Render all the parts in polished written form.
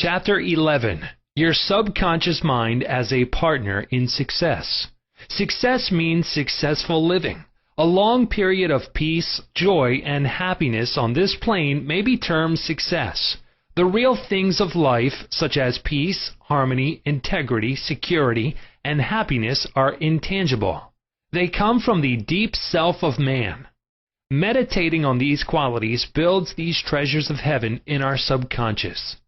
Chapter 11. Your subconscious mind as a partner in success. Success means successful living. A long period of peace, joy, and happiness on this plane may be termed success. The real things of life, such as peace, harmony, integrity, security, and happiness, are intangible. They come from the deep self of man. Meditating on these qualities builds these treasures of heaven in our subconscious.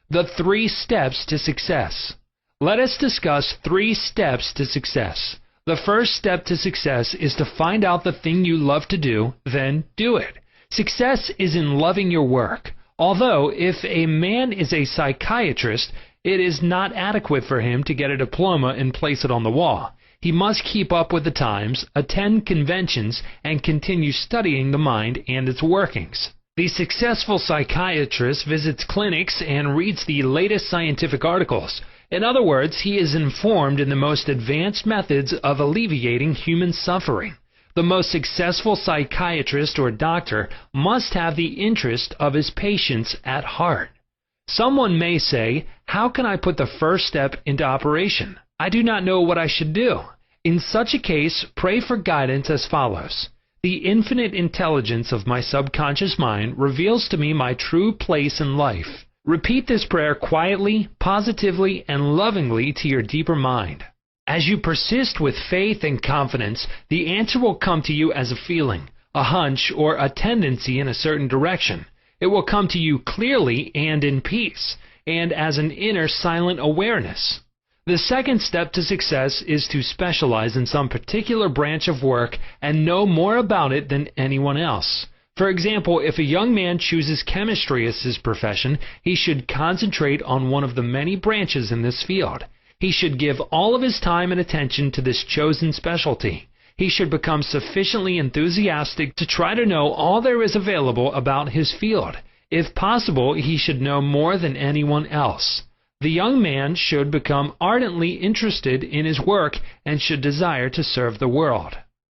The 3 steps to success. Let us discuss 3 steps to success. The first step to success is to find out the thing you love to do, then do it. Success is in loving your work. Although, if a man is a psychiatrist, it is not adequate for him to get a diploma and place it on the wall. He must keep up with the times, attend conventions, and continue studying the mind and its workings. The successful psychiatrist visits clinics and reads the latest scientific articles. In other words, he is informed in the most advanced methods of alleviating human suffering. The most successful psychiatrist or doctor must have the interest of his patients at heart. Someone may say, "How can I put the first step into operation? I do not know what I should do." In such a case, pray for guidance as follows. The infinite intelligence of my subconscious mind reveals to me my true place in life. Repeat this prayer quietly, positively, and lovingly to your deeper mind. As you persist with faith and confidence, the answer will come to you as a feeling, a hunch, or a tendency in a certain direction. It will come to you clearly and in peace, and as an inner silent awareness. The second step to success is to specialize in some particular branch of work and know more about it than anyone else. For example, if a young man chooses chemistry as his profession, he should concentrate on one of the many branches in this field. He should give all of his time and attention to this chosen specialty. He should become sufficiently enthusiastic to try to know all there is available about his field. If possible, he should know more than anyone else. The young man should become ardently interested in his work and should desire to serve the world.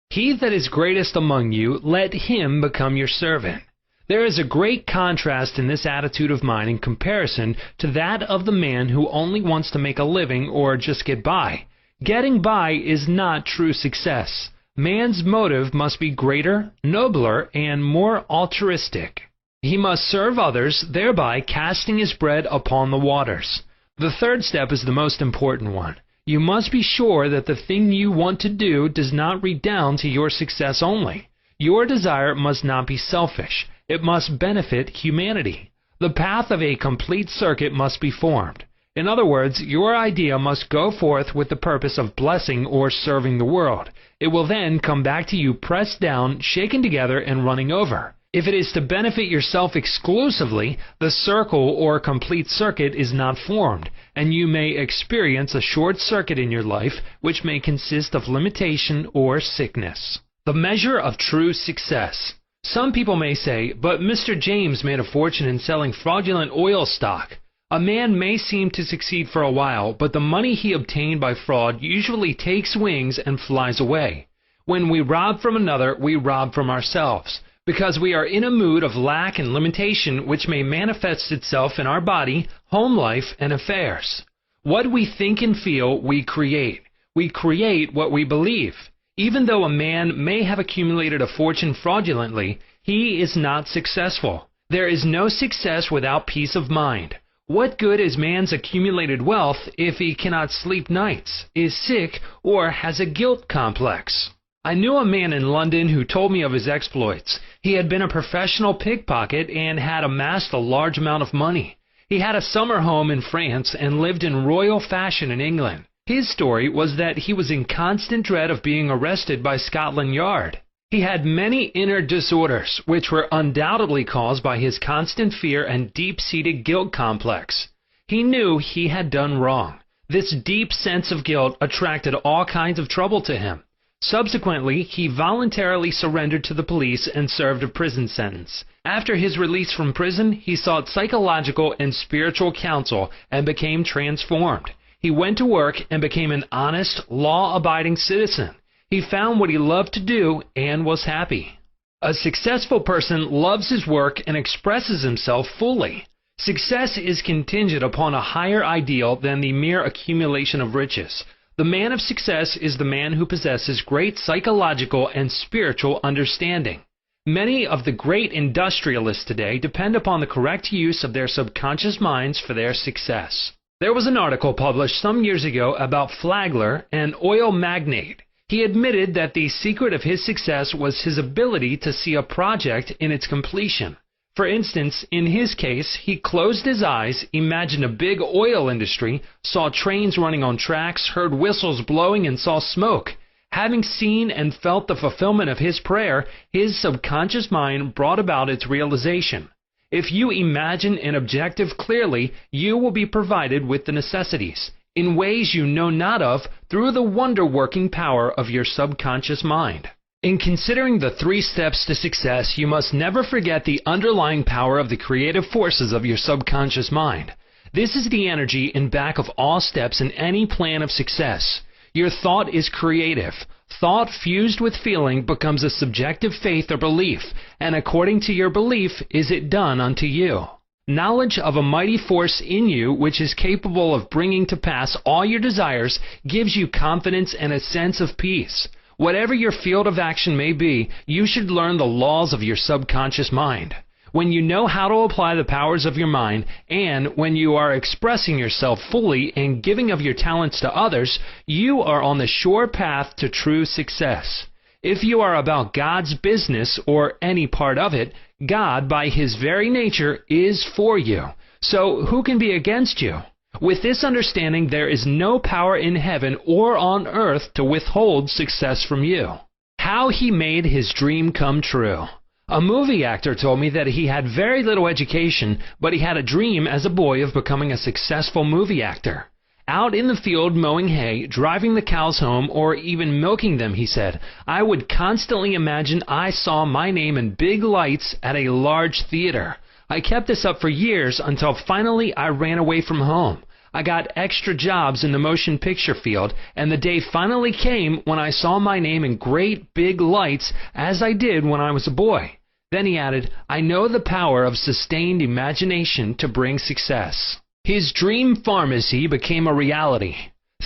He that is greatest among you, let him become your servant. There is a great contrast in this attitude of mind in comparison to that of the man who only wants to make a living or just get by. Getting by is not true success. Man's motive must be greater, nobler, and more altruistic. He must serve others, thereby casting his bread upon the waters. The third step is the most important one. You must be sure that the thing you want to do does not redound to your success only. Your desire must not be selfish. It must benefit humanity. The path of a complete circuit must be formed. In other words, your idea must go forth with the purpose of blessing or serving the world. It will then come back to you pressed down, shaken together, and running over. If it is to benefit yourself exclusively, the circle or complete circuit is not formed, and you may experience a short circuit in your life, which may consist of limitation or sickness. The measure of true success. Some people may say, "But Mr. James made a fortune in selling fraudulent oil stock." A man may seem to succeed for a while, but the money he obtained by fraud usually takes wings and flies away. When we rob from another, we rob from ourselves, because we are in a mood of lack and limitation which may manifest itself in our body, home life, and affairs. What we think and feel, we create. We create what we believe. Even though a man may have accumulated a fortune fraudulently, he is not successful. There is no success without peace of mind. What good is man's accumulated wealth if he cannot sleep nights, is sick, or has a guilt complex? I knew a man in London who told me of his exploits. He had been a professional pickpocket and had amassed a large amount of money. He had a summer home in France and lived in royal fashion in England. His story was that he was in constant dread of being arrested by Scotland Yard. He had many inner disorders, which were undoubtedly caused by his constant fear and deep-seated guilt complex. He knew he had done wrong. This deep sense of guilt attracted all kinds of trouble to him. Subsequently, he voluntarily surrendered to the police and served a prison sentence. After his release from prison, he sought psychological and spiritual counsel and became transformed. He went to work and became an honest, law-abiding citizen. He found what he loved to do and was happy. A successful person loves his work and expresses himself fully. Success is contingent upon a higher ideal than the mere accumulation of riches. The man of success is the man who possesses great psychological and spiritual understanding. Many of the great industrialists today depend upon the correct use of their subconscious minds for their success. There was an article published some years ago about Flagler, an oil magnate. He admitted that the secret of his success was his ability to see a project in its completion. For instance, in his case, he closed his eyes, imagined a big oil industry, saw trains running on tracks, heard whistles blowing, and saw smoke. Having seen and felt the fulfillment of his prayer, his subconscious mind brought about its realization. If you imagine an objective clearly, you will be provided with the necessities, in ways you know not of, through the wonder-working power of your subconscious mind. In considering the 3 steps to success, you must never forget the underlying power of the creative forces of your subconscious mind. This is the energy in back of all steps in any plan of success. Your thought is creative. Thought fused with feeling becomes a subjective faith or belief, and according to your belief is it done unto you. Knowledge of a mighty force in you which is capable of bringing to pass all your desires gives you confidence and a sense of peace. Whatever your field of action may be, you should learn the laws of your subconscious mind. When you know how to apply the powers of your mind, and when you are expressing yourself fully and giving of your talents to others, you are on the sure path to true success. If you are about God's business or any part of it, God, by His very nature, is for you. So who can be against you? With this understanding, there is no power in heaven or on earth to withhold success from you. How he made his dream come true. A movie actor told me that he had very little education, but he had a dream as a boy of becoming a successful movie actor. Out in the field mowing hay, driving the cows home, or even milking them, he said, I would constantly imagine I saw my name in big lights at a large theater. I kept this up for years until finally I ran away from home. I got extra jobs in the motion picture field, and the day finally came when I saw my name in great big lights as I did when I was a boy. Then he added, I know the power of sustained imagination to bring success. His dream pharmacy became a reality.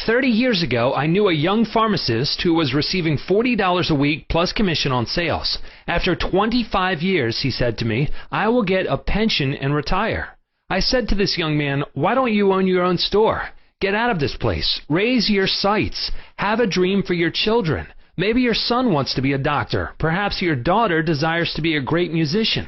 30 years ago, I knew a young pharmacist who was receiving $40 a week plus commission on sales. After 25 years, he said to me, I will get a pension and retire. I said to this young man, why don't you own your own store? Get out of this place. Raise your sights. Have a dream for your children. Maybe your son wants to be a doctor. Perhaps your daughter desires to be a great musician.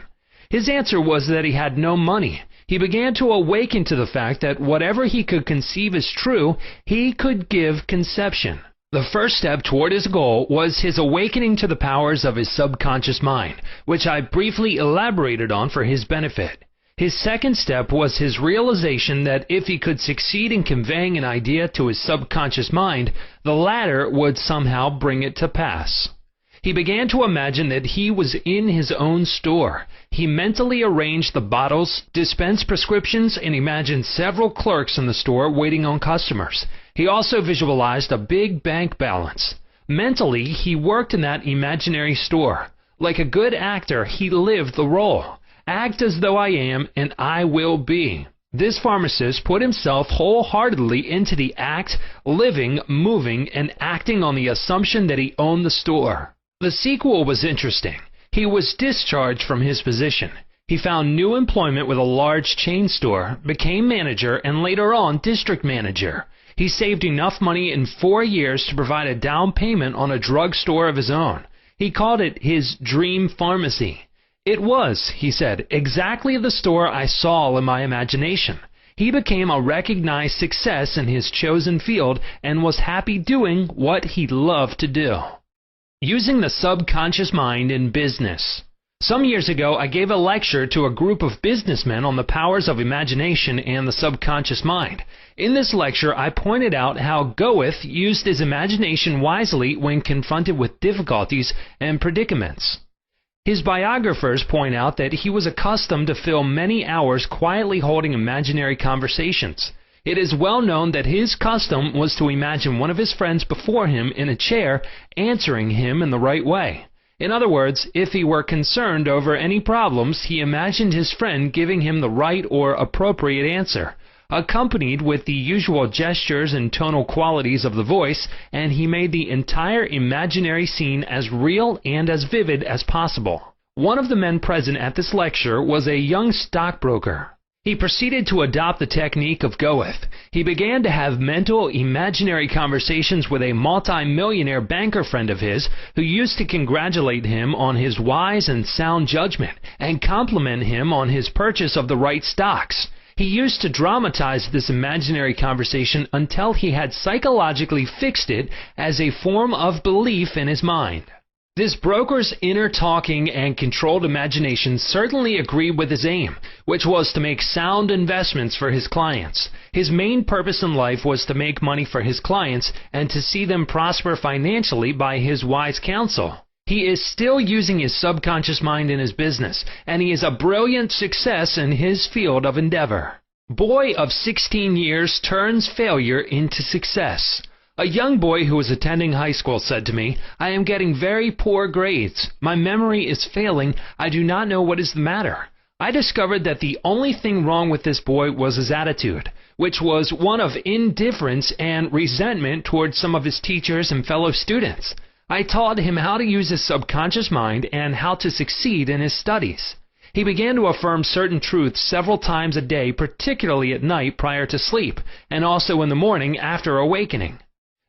His answer was that he had no money. He began to awaken to the fact that whatever he could conceive as true, he could give conception. The first step toward his goal was his awakening to the powers of his subconscious mind, which I briefly elaborated on for his benefit. His second step was his realization that if he could succeed in conveying an idea to his subconscious mind, the latter would somehow bring it to pass. He began to imagine that he was in his own store. He mentally arranged the bottles, dispensed prescriptions, and imagined several clerks in the store waiting on customers. He also visualized a big bank balance. Mentally, he worked in that imaginary store. Like a good actor, he lived the role. Act as though I am, and I will be. This pharmacist put himself wholeheartedly into the act, living, moving, and acting on the assumption that he owned the store. The sequel was interesting. He was discharged from his position. He found new employment with a large chain store, became manager, and later on district manager. He saved enough money in 4 years to provide a down payment on a drug store of his own. He called it his dream pharmacy. It was, he said, exactly the store I saw in my imagination. He became a recognized success in his chosen field and was happy doing what he loved to do. Using the subconscious mind in business. Some years ago, I gave a lecture to a group of businessmen on the powers of imagination and the subconscious mind. In this lecture, I pointed out how Goethe used his imagination wisely when confronted with difficulties and predicaments. His biographers point out that he was accustomed to fill many hours quietly holding imaginary conversations. It is well known that his custom was to imagine one of his friends before him in a chair answering him in the right way. In other words, if he were concerned over any problems, he imagined his friend giving him the right or appropriate answer, accompanied with the usual gestures and tonal qualities of the voice, and he made the entire imaginary scene as real and as vivid as possible. One of the men present at this lecture was a young stockbroker. He proceeded to adopt the technique of Goethe. He began to have mental, imaginary conversations with a multi-millionaire banker friend of his who used to congratulate him on his wise and sound judgment and compliment him on his purchase of the right stocks. He used to dramatize this imaginary conversation until he had psychologically fixed it as a form of belief in his mind. This broker's inner talking and controlled imagination certainly agreed with his aim, which was to make sound investments for his clients. His main purpose in life was to make money for his clients and to see them prosper financially by his wise counsel. He is still using his subconscious mind in his business, and he is a brilliant success in his field of endeavor. Boy of 16 years turns failure into success. A young boy who was attending high school said to me, "I am getting very poor grades. My memory is failing. I do not know what is the matter." I discovered that the only thing wrong with this boy was his attitude, which was one of indifference and resentment towards some of his teachers and fellow students. I taught him how to use his subconscious mind and how to succeed in his studies. He began to affirm certain truths several times a day, particularly at night prior to sleep, and also in the morning after awakening.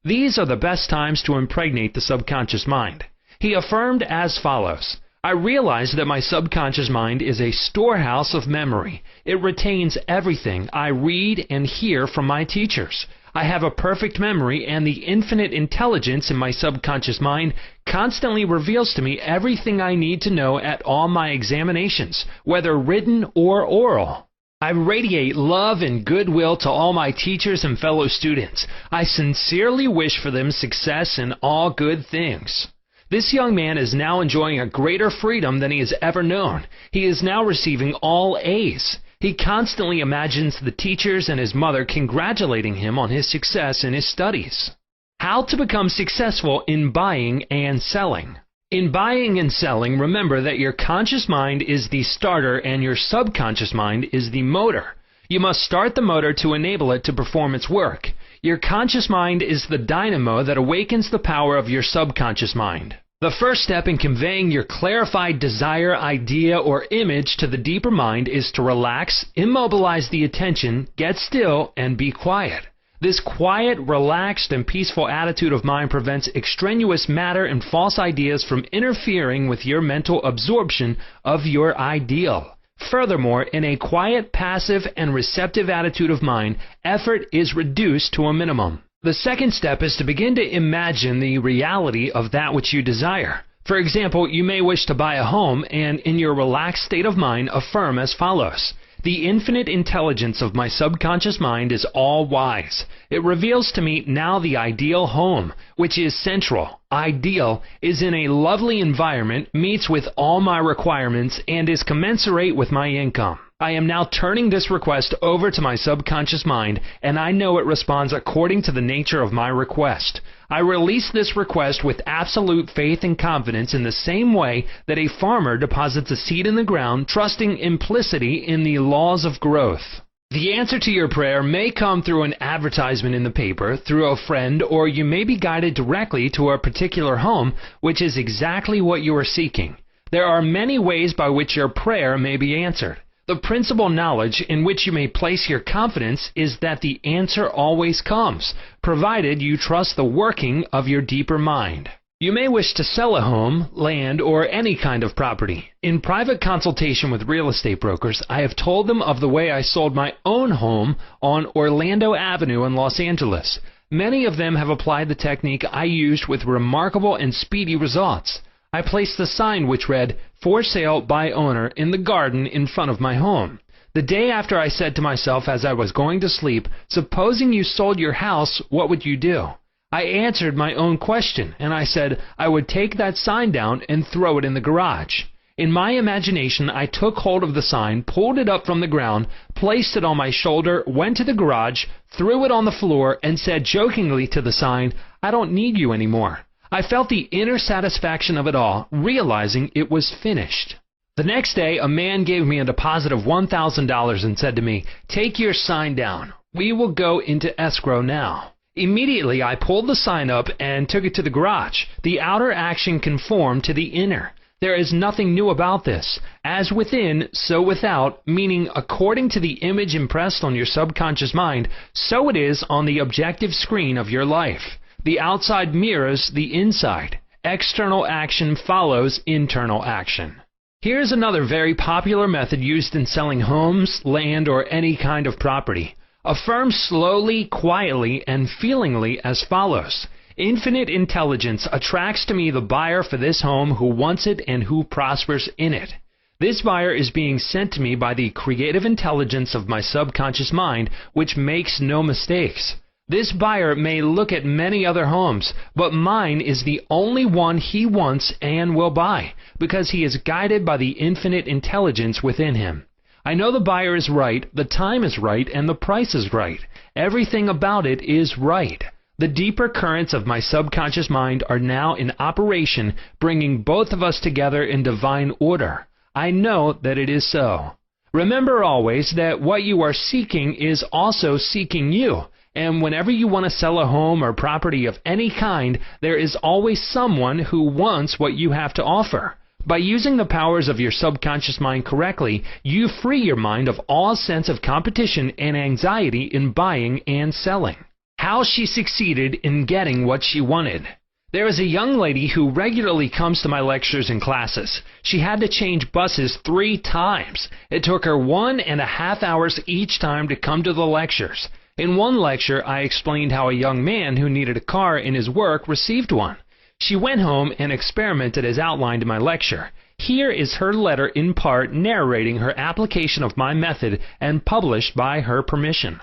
These are the best times to impregnate the subconscious mind. He affirmed as follows: "I realize that my subconscious mind is a storehouse of memory. It retains everything I read and hear from my teachers. I have a perfect memory, and the infinite intelligence in my subconscious mind constantly reveals to me everything I need to know at all my examinations, whether written or oral. I radiate love and goodwill to all my teachers and fellow students. I sincerely wish for them success in all good things." This young man is now enjoying a greater freedom than he has ever known. He is now receiving all A's. He constantly imagines the teachers and his mother congratulating him on his success in his studies. How to become successful in buying and selling. In buying and selling, remember that your conscious mind is the starter and your subconscious mind is the motor. You must start the motor to enable it to perform its work. Your conscious mind is the dynamo that awakens the power of your subconscious mind. The first step in conveying your clarified desire, idea, or image to the deeper mind is to relax, immobilize the attention, get still, and be quiet. This quiet, relaxed, and peaceful attitude of mind prevents extraneous matter and false ideas from interfering with your mental absorption of your ideal. Furthermore, in a quiet, passive, and receptive attitude of mind, effort is reduced to a minimum. The second step is to begin to imagine the reality of that which you desire. For example, you may wish to buy a home, and in your relaxed state of mind, affirm as follows: "The infinite intelligence of my subconscious mind is all-wise. It reveals to me now the ideal home, which is central, ideal, is in a lovely environment, meets with all my requirements, and is commensurate with my income. I am now turning this request over to my subconscious mind, and I know it responds according to the nature of my request. I release this request with absolute faith and confidence in the same way that a farmer deposits a seed in the ground, trusting implicitly in the laws of growth." The answer to your prayer may come through an advertisement in the paper, through a friend, or you may be guided directly to a particular home, which is exactly what you are seeking. There are many ways by which your prayer may be answered. The principal knowledge in which you may place your confidence is that the answer always comes, provided you trust the working of your deeper mind. You may wish to sell a home, land, or any kind of property. In private consultation with real estate brokers, I have told them of the way I sold my own home on Orlando Avenue in Los Angeles. Many of them have applied the technique I used with remarkable and speedy results. I placed the sign which read, "For sale by owner," in the garden in front of my home. The day after, I said to myself as I was going to sleep, "Supposing you sold your house, what would you do?" I answered my own question, and I said I would take that sign down and throw it in the garage. In my imagination, I took hold of the sign, pulled it up from the ground, placed it on my shoulder, went to the garage, threw it on the floor, and said jokingly to the sign, "I don't need you anymore." I felt the inner satisfaction of it all, realizing it was finished. The next day, a man gave me a deposit of $1,000 and said to me, "Take your sign down. We will go into escrow now." Immediately, I pulled the sign up and took it to the garage. The outer action conformed to the inner. There is nothing new about this. As within, so without, meaning according to the image impressed on your subconscious mind, so it is on the objective screen of your life. The outside mirrors the inside. External action follows internal action. Here's another very popular method used in selling homes, land, or any kind of property. Affirm slowly, quietly, and feelingly as follows. Infinite intelligence attracts to me the buyer for this home who wants it and who prospers in it. This buyer is being sent to me by the creative intelligence of my subconscious mind, which makes no mistakes. This buyer may look at many other homes, but mine is the only one he wants and will buy, because he is guided by the infinite intelligence within him. I know the buyer is right, the time is right, and the price is right. Everything about it is right. The deeper currents of my subconscious mind are now in operation, bringing both of us together in divine order. I know that it is so. Remember always that what you are seeking is also seeking you. And whenever you want to sell a home or property of any kind, there is always someone who wants what you have to offer. By using the powers of your subconscious mind correctly, you free your mind of all sense of competition and anxiety in buying and selling. How she succeeded in getting what she wanted. There is a young lady who regularly comes to my lectures and classes. She had to change buses 3 times. It took her 1.5 hours each time to come to the lectures. In one lecture, I explained how a young man who needed a car in his work received one. She went home and experimented as outlined in my lecture. Here is her letter in part narrating her application of my method and published by her permission.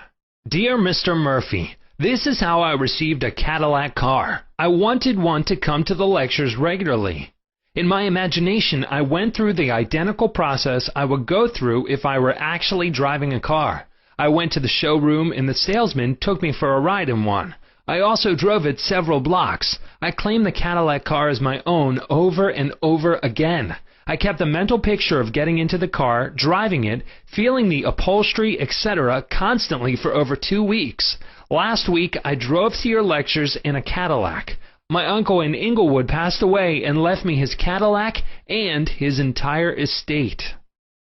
Dear Mr. Murphy, this is how I received a Cadillac car. I wanted one to come to the lectures regularly. In my imagination, I went through the identical process I would go through if I were actually driving a car. I went to the showroom and the salesman took me for a ride in one. I also drove it several blocks. I claimed the Cadillac car as my own over and over again. I kept a mental picture of getting into the car, driving it, feeling the upholstery, etc. constantly for over 2 weeks. Last week, I drove to your lectures in a Cadillac. My uncle in Inglewood passed away and left me his Cadillac and his entire estate.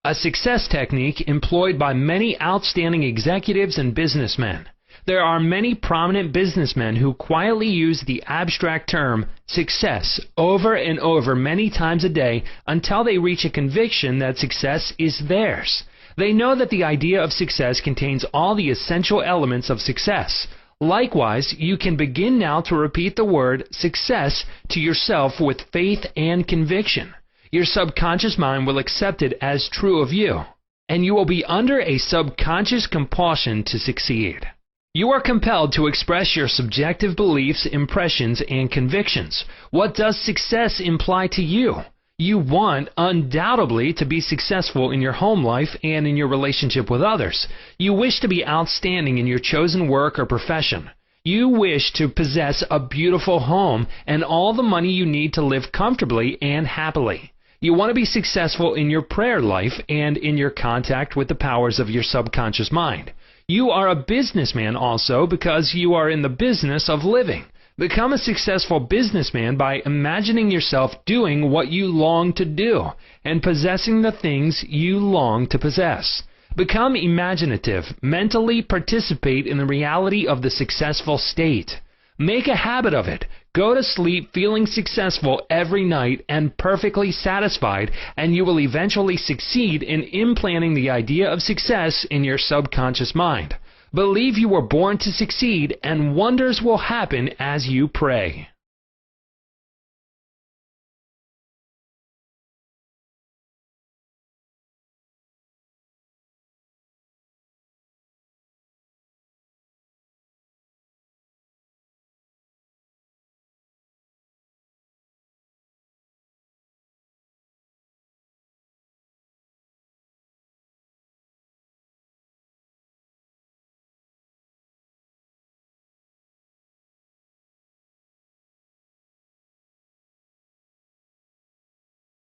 A success technique employed by many outstanding executives and businessmen. There are many prominent businessmen who quietly use the abstract term success over and over many times a day until they reach a conviction that success is theirs. They know that the idea of success contains all the essential elements of success. Likewise, you can begin now to repeat the word success to yourself with faith and conviction. Your subconscious mind will accept it as true of you, and you will be under a subconscious compulsion to succeed. You are compelled to express your subjective beliefs, impressions, and convictions. What does success imply to you? You want, undoubtedly, to be successful in your home life and in your relationship with others. You wish to be outstanding in your chosen work or profession. You wish to possess a beautiful home and all the money you need to live comfortably and happily. You want to be successful in your prayer life and in your contact with the powers of your subconscious mind. You are a businessman also because you are in the business of living. Become a successful businessman by imagining yourself doing what you long to do and possessing the things you long to possess. Become imaginative. Mentally participate in the reality of the successful state. Make a habit of it. Go to sleep feeling successful every night and perfectly satisfied, and you will eventually succeed in implanting the idea of success in your subconscious mind. Believe you were born to succeed, and wonders will happen as you pray.